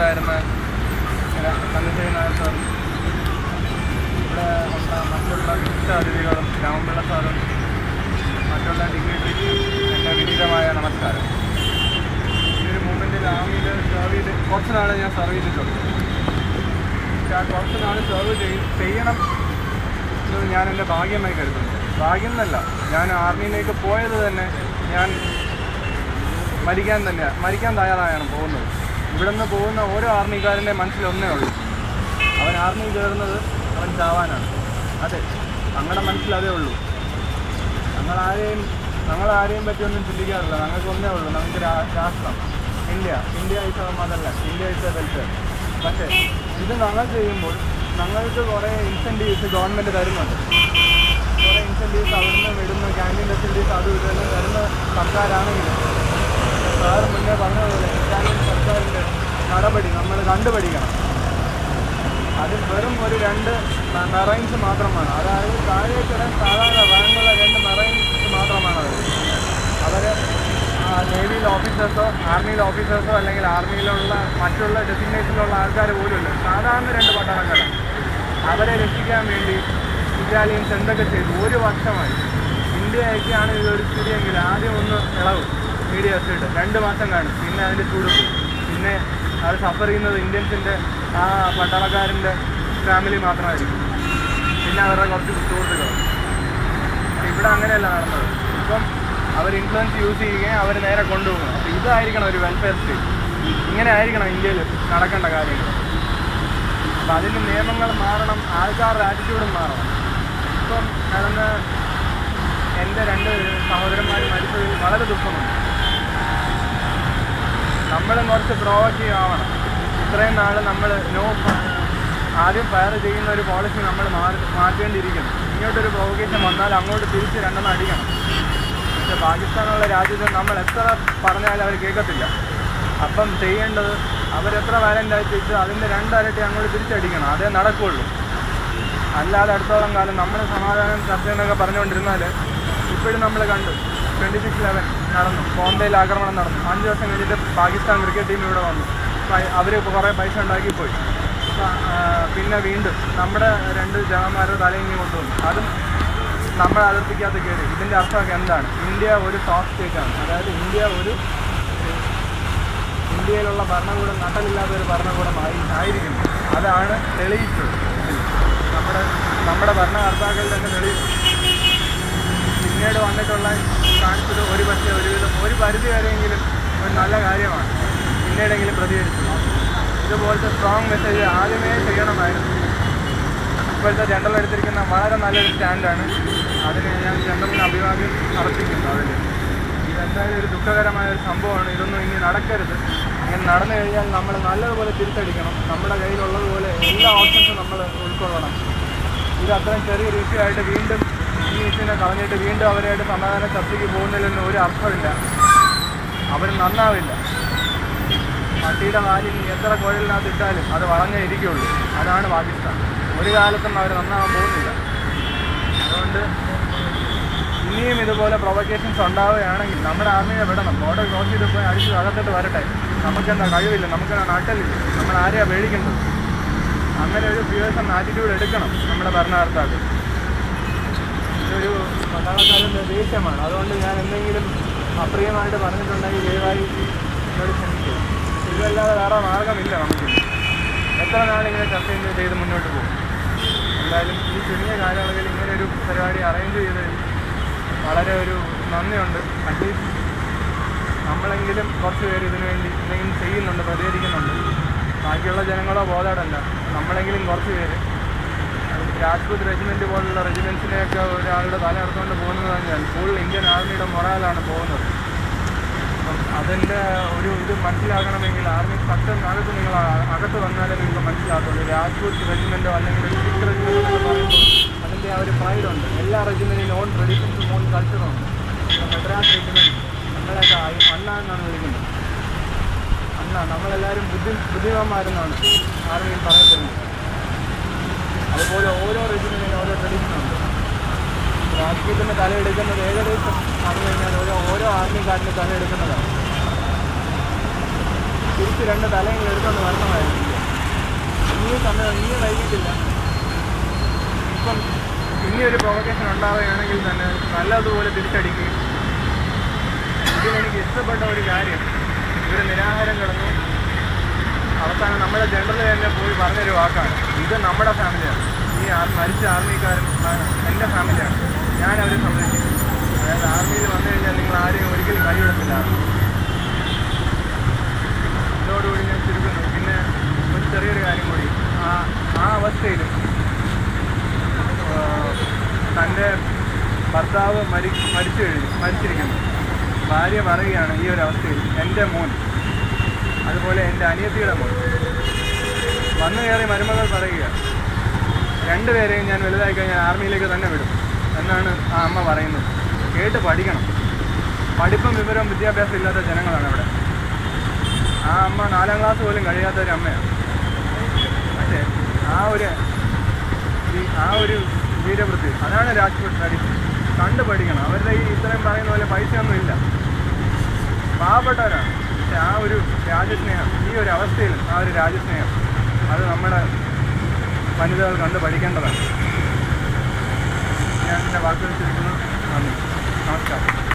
ഉണ്ടായിരുന്ന തങ്കശ്ശേരി നായർ സാറും ഇവിടെ ഉള്ള മറ്റുള്ള വിശിഷ്ട അതിഥികളും രാമപിള്ള സാറും മറ്റുള്ള ഡിഗ്നിറ്ററീസും എൻ്റെ വിനീതമായ നമസ്കാരം. ഈ ഒരു മൂവ്മെൻറ്റിൽ ആർമിയിൽ സെർവ് ചെയ്ത് കുറച്ച് നാൾ ഞാൻ സെർവ് ചെയ്തിട്ടുണ്ട്. പക്ഷേ ആ കുറച്ച് നാൾ സെർവ് ചെയ്യണം എന്നത് ഞാൻ എൻ്റെ ഭാഗ്യമായി കരുതുന്നു. ഭാഗ്യം എന്നല്ല, ഞാൻ ആർമിയിലേക്ക് പോയത് തന്നെ ഞാൻ മരിക്കാൻ തയ്യാറായാണ് പോകുന്നത്. ഇവിടെ നിന്ന് പോകുന്ന ഓരോ ആർമിക്കാരൻ്റെ മനസ്സിലൊന്നേ ഉള്ളൂ, അവൻ ആർമി കയറുന്നത് അവൻ ചാവാനാണ്. അതെ, ഞങ്ങളുടെ മനസ്സിൽ അതേ ഉള്ളൂ. ഞങ്ങളാരെയും പറ്റിയൊന്നും ചിന്തിക്കാറില്ല. ഞങ്ങൾക്ക് ഒന്നേ ഉള്ളൂ, ഞങ്ങൾക്ക് രാഷ്ട്രം India is our motherland, India is a welfare. പക്ഷേ ഇത് ഞങ്ങൾ ചെയ്യുമ്പോൾ ഞങ്ങൾക്ക് കുറേ ഇൻസെൻറ്റീവ്സ് ഗവൺമെൻറ് തരുന്നുണ്ട്. കുറേ ഇൻസെൻറ്റീവ്സ് അവിടുന്ന് വിടുന്ന ക്യാൻറ്റീൻ ഫെസിലിറ്റീസ് അതും ഇതെല്ലാം തരുന്ന സർക്കാരാണെങ്കിൽ സാറ് മുന്നേ പറഞ്ഞതുപോലെ ഇറ്റാലിയൻ സർക്കാരിൻ്റെ നടപടി നമ്മൾ കണ്ടുപഠിക്കണം. അതിൽ വെറും ഒരു 2 മെറൈൻസ് മാത്രമാണ്. അതായത് താഴേക്കിടാൻ സാധാരണ റാങ്കുള്ള 2 മെറൈൻസ് മാത്രമാണ് അവർ നേവിയിൽ ഓഫീസേഴ്സോ ആർമിയിൽ ഓഫീസേഴ്സോ അല്ലെങ്കിൽ ആർമിയിലുള്ള മറ്റുള്ള ഡെസിഗ്നേഷനിലുള്ള ആൾക്കാർ പോലുമില്ല. സാധാരണ 2 പട്ടാളക്കാരാണ്. അവരെ രക്ഷിക്കാൻ വേണ്ടി ഇറ്റാലിയൻസ് എന്തൊക്കെ ചെയ്തു? 1 വർഷമായി. ഇന്ത്യയൊക്കെയാണ് ഇതൊരു സ്ഥിതിയെങ്കിൽ ആദ്യം ഒന്ന് ഇളവ് മീഡിയസ് ഇട്ട് 2 മാസം കാണും, പിന്നെ അതിൻ്റെ ചൂട്, പിന്നെ അത് സഫർ ചെയ്യുന്നത് ഇന്ത്യൻസിൻ്റെ ആ പട്ടാളക്കാരൻ്റെ ഫാമിലി മാത്രമായിരിക്കും, പിന്നെ അവരുടെ കുറച്ച് സുഹൃത്തുക്കൾ. ഇവിടെ അങ്ങനെയല്ല നടന്നത്. ഇപ്പം അവർ ഇൻഫ്ലുവൻസ് യൂസ് ചെയ്യുകയും അവർ നേരെ കൊണ്ടുപോകണം. അപ്പോൾ ഇതായിരിക്കണം ഒരു വെൽഫെയർ സ്റ്റേറ്റ്. ഇങ്ങനെ ആയിരിക്കണം ഇന്ത്യയിൽ നടക്കേണ്ട കാര്യങ്ങൾ. അപ്പം അതിൻ്റെ നിയമങ്ങൾ മാറണം, ആൾക്കാരുടെ ആറ്റിറ്റ്യൂഡും മാറണം. ഇപ്പം നടന്ന് എൻ്റെ 2 സഹോദരന്മാർ മരിച്ചതിൽ വളരെ ദുഃഖമുണ്ട്. നമ്മളും കുറച്ച് പ്രോവോക്കീവ് ആവണം. ഇത്രയും നാൾ നമ്മൾ ആദ്യം ഫയർ ചെയ്യുന്ന ഒരു പോളിസി നമ്മൾ മാറ്റേണ്ടിയിരിക്കുന്നു. ഇങ്ങോട്ടൊരു പ്രൊവോക്കേഷൻ വന്നാൽ അങ്ങോട്ട് തിരിച്ച് 2 അടിക്കണം. പക്ഷേ പാകിസ്ഥാനുള്ള രാജ്യത്ത് നമ്മൾ എത്ര പറഞ്ഞാലും അവർ കേൾക്കത്തില്ല. അപ്പം ചെയ്യേണ്ടത് അവരെത്ര വയലൻ്റായി തിരിച്ച് അതിൻ്റെ 2 ഇരട്ടി അങ്ങോട്ട് തിരിച്ചടിക്കണം. അതേ നടക്കുകയുള്ളൂ. അല്ലാതെ അടുത്തോളം കാലം നമ്മൾ സമാധാനം ചർച്ച എന്നൊക്കെ പറഞ്ഞുകൊണ്ടിരുന്നാൽ ഇപ്പോഴും നമ്മൾ കണ്ടു 26/11 നടന്നു, ബോംബെയിൽ ആക്രമണം നടന്നു. 5 ദിവസം കഴിഞ്ഞിട്ട് പാകിസ്ഥാൻ ക്രിക്കറ്റ് ടീം ഇവിടെ വന്നു. അവർ കുറേ പൈസ ഉണ്ടാക്കിപ്പോയി. പിന്നെ വീണ്ടും നമ്മുടെ 2 ജവാന്മാരുടെ തലയിങ്ങി കൊണ്ടുവന്നു. അതും നമ്മുടെ അതിർത്തിക്കകത്ത് കയറി. ഇതിൻ്റെ അർത്ഥമൊക്കെ എന്താണ്? ഇന്ത്യ ഒരു സോഫ്റ്റ് സ്റ്റേറ്റാണ്. അതായത് ഇന്ത്യയിലുള്ള ഭരണകൂടം നട്ടലില്ലാത്ത ഒരു ഭരണകൂടം ആയിരിക്കുന്നു. അതാണ് തെളിയിച്ചത്. നമ്മുടെ ഭരണകർത്താക്കളിൽ തന്നെ തെളിയിച്ചു. പിന്നീട് വന്നിട്ടുള്ള കാണിച്ചത് ഒരു പരിധി വരെയെങ്കിലും ഒരു നല്ല കാര്യമാണ്. പിന്നീടെങ്കിലും പ്രതികരിച്ചു. ഇതുപോലത്തെ സ്ട്രോങ് മെസ്സേജ് ആദ്യമേ ചെയ്യണമായിരുന്നു. ഇപ്പോഴത്തെ ജനറൽ എടുത്തിരിക്കുന്ന വളരെ നല്ലൊരു സ്റ്റാൻഡാണ്. അതിന് ഞാൻ ജനറലിന് അഭിവാദ്യം അർപ്പിക്കുന്നു. ഇതെന്തായാലും ഒരു ദുഃഖകരമായ ഒരു സംഭവമാണ്. ഇതൊന്നും ഇനി നടക്കരുത്. ഇങ്ങനെ നടന്നു കഴിഞ്ഞാൽ നമ്മൾ നല്ലതുപോലെ തിരിച്ചടിക്കണം. നമ്മുടെ കയ്യിലുള്ളതുപോലെ എല്ലാ ഓപ്ഷൻസും നമ്മൾ ഉൾക്കൊള്ളണം. ഇത് അത്രയും ചെറിയൊരു ഇഷ്യൂ ആയിട്ട് വീണ്ടും ഈ ഇഷ്യൂനെ കളഞ്ഞിട്ട് വീണ്ടും അവരായിട്ട് സമാധാന ചർച്ചയ്ക്ക് പോകുന്നതിലൊന്നും ഒരു അർത്ഥമില്ല. അവർ നന്നാവില്ല. പട്ടിയുടെ വാലിൽ എത്ര കുഴലിനകത്ത് ഇട്ടാലും അത് വളഞ്ഞേ ഇരിക്കുകയുള്ളൂ. അതാണ് പാകിസ്ഥാൻ. ഒരു കാലത്തും അവർ നന്നാവാൻ പോകുന്നില്ല. അതുകൊണ്ട് ഇനിയും ഇതുപോലെ പ്രൊവക്കേഷൻസ് ഉണ്ടാവുകയാണെങ്കിൽ നമ്മുടെ ആർമിയെ വിടണം. ബോർഡർ ക്രോസ് ചെയ്ത് പോയി അടിച്ച് അകത്തിട്ട് വരട്ടെ. നമുക്കെന്താ കഴിവില്ല, നമുക്കെന്താ നാട്ടിലില്ല, നമ്മൾ ആരെയാണ് പേടിക്കേണ്ടത്? അങ്ങനെ ഒരു ഫ്യൂഴ്സ് ആറ്റിറ്റ്യൂഡ് എടുക്കണം നമ്മുടെ ഭരണകർത്താക്കൾ. ഇതൊരു പട്ടാളക്കാരൻ്റെ ദേഷ്യമാണ്. അതുകൊണ്ട് ഞാൻ എന്തെങ്കിലും അപ്രിയമായിട്ട് പറഞ്ഞിട്ടുണ്ടെങ്കിൽ ദയവായി എന്നോട് ക്ഷമിക്കുക. ഇതല്ലാതെ വേറെ മാർഗമില്ല നമുക്ക്. എത്ര നാളിങ്ങനെ ചർച്ച ചെയ്ത് മുന്നോട്ട് പോകും? എന്തായാലും ഈ ചുരുങ്ങിയ കാലയളവിൽ ഇങ്ങനെയൊരു പരിപാടി അറേഞ്ച് ചെയ്തതിൽ വളരെ ഒരു നന്ദിയുണ്ട്. അറ്റ്ലീസ്റ്റ് നമ്മളെങ്കിലും കുറച്ച് പേര് ഇതിനു വേണ്ടി എന്തെങ്കിലും ചെയ്യുന്നുണ്ട്, പ്രതികരിക്കുന്നുണ്ട്. ബാക്കിയുള്ള ജനങ്ങളോ ബോധേടല്ല. നമ്മളെങ്കിലും കുറച്ച് പേര് രാജ്പൂത് റെജിമെൻറ്റ് പോലുള്ള റെജിമെൻറ്റ്സിനെയൊക്കെ ഒരാളുടെ തല എടുത്തുകൊണ്ട് പോകുന്നത് തന്നെയാണ് ഫുൾ ഇന്ത്യൻ ആർമിയുടെ മൊറാലാണ് പോകുന്നത്. അപ്പം അതിൻ്റെ ഇത് മനസ്സിലാക്കണമെങ്കിൽ ആർമി സ്ട്രക്ചറിനകത്ത് നിങ്ങൾ അകത്ത് വന്നാലേ നിങ്ങൾക്ക് മനസ്സിലാക്കുള്ളൂ. രാജ്പൂത് റെജിമെൻറ്റോ അല്ലെങ്കിൽ ഒരു സിഖ് റെജിമെൻറ്റോ എന്നൊക്കെ പറയുമ്പോൾ അതിൻ്റെ ആ ഒരു പ്രൈഡുണ്ട്. എല്ലാ റെജിമെൻറ്റിനും ഓൺ ട്രഡീഷൻസും ഓൺ കൾച്ചറുണ്ട്. മദ്രാസ് റെജിമെൻറ്റ് നമ്മളൊക്കെ അണ്ണ എന്നാണ് വിളിക്കുന്നത്. അണ്ണ നമ്മളെല്ലാവരും ബുദ്ധിമാന്മാരെന്നാണ് ആർമിയിൽ പറയപ്പെടുന്നത്. അതുപോലെ ഓരോ റെജിമെൻറ്റിനും ഓരോ ട്രഡീഷനുണ്ട്. രാജ്പൂത്തിൻ്റെ തലയെടുക്കുന്നത് ഏകദേശം പറഞ്ഞു കഴിഞ്ഞാൽ ഓരോ ആർമിക്കാരൻ്റെ തലയെടുക്കുന്നതാണ്. തിരിച്ച് 2 തലയെങ്കിലും എടുത്തുകൊണ്ട് വരണമായിരുന്നു. ഇനിയും വൈകിട്ടില്ല. ഇപ്പം ഇനിയൊരു പ്രൊവക്കേഷൻ ഉണ്ടാവുകയാണെങ്കിൽ തന്നെ നല്ലതുപോലെ തിരിച്ചടിക്കുകയും. ഇതിലെനിക്ക് ഇഷ്ടപ്പെട്ട ഒരു കാര്യം, ഇവർ നിരാഹാരം കിടന്നു. അവസാനം നമ്മുടെ ജനറൽ തന്നെ പോയി പറഞ്ഞൊരു വാക്കാണ്, ഇത് നമ്മുടെ ഫാമിലിയാണ്, ഈ മരിച്ച ആർമിക്കാരൻ എൻ്റെ ഫാമിലിയാണ്, ഞാൻ അവരെ സംരക്ഷിക്കും. അതായത് ആർമിയിൽ വന്നു കഴിഞ്ഞാൽ നിങ്ങൾ ആരെയും ഒരിക്കലും കൈവിടത്തില്ല. ഇതോടുകൂടി ഞാൻ ചുരുക്കുന്നു. പിന്നെ ഒരു ചെറിയൊരു കാര്യം കൂടി, ആ അവസ്ഥയിലും തൻ്റെ ഭർത്താവ് മരിച്ചിരിക്കുന്നു. ഭാര്യ പറയുകയാണ് ഈ ഒരു അവസ്ഥയിൽ, എൻ്റെ മോൻ, അതുപോലെ എൻ്റെ അനിയത്തിയുടെ മോൻ വന്നു കയറി മരുമകൾ പറയുക, 2 പേരെയും ഞാൻ വലുതായി കഴിഞ്ഞാൽ ആർമിയിലേക്ക് തന്നെ വിടും എന്നാണ് ആ അമ്മ പറയുന്നത്. കേട്ട് പഠിക്കണം. പഠിപ്പും വിവരവും വിദ്യാഭ്യാസം ഇല്ലാത്ത ജനങ്ങളാണ് അവിടെ. ആ അമ്മ 4ാം ക്ലാസ് പോലും കഴിയാത്ത ഒരു അമ്മയാണ്. പക്ഷേ ആ ഒരു വീരവൃത്തി, അതാണ് രാജ്പുത് ട്രഡീഷൻ. കണ്ടു പഠിക്കണം. അവരുടെ ഈ ഇത്രയും പറയുന്ന പോലെ പൈസയൊന്നും ഇല്ല, പാവപ്പെട്ടവരാണ്. പക്ഷെ ആ ഒരു രാജ്യസ്നേഹം, ഈ ഒരു അവസ്ഥയിലും ആ ഒരു രാജ്യസ്നേഹം, അത് നമ്മുടെ വനിതകൾ കണ്ട് പഠിക്കേണ്ടതാണ്. ഞാൻ എൻ്റെ വാക്കുകൾ ചുരുക്കുന്നു. നന്ദി, നമസ്കാരം.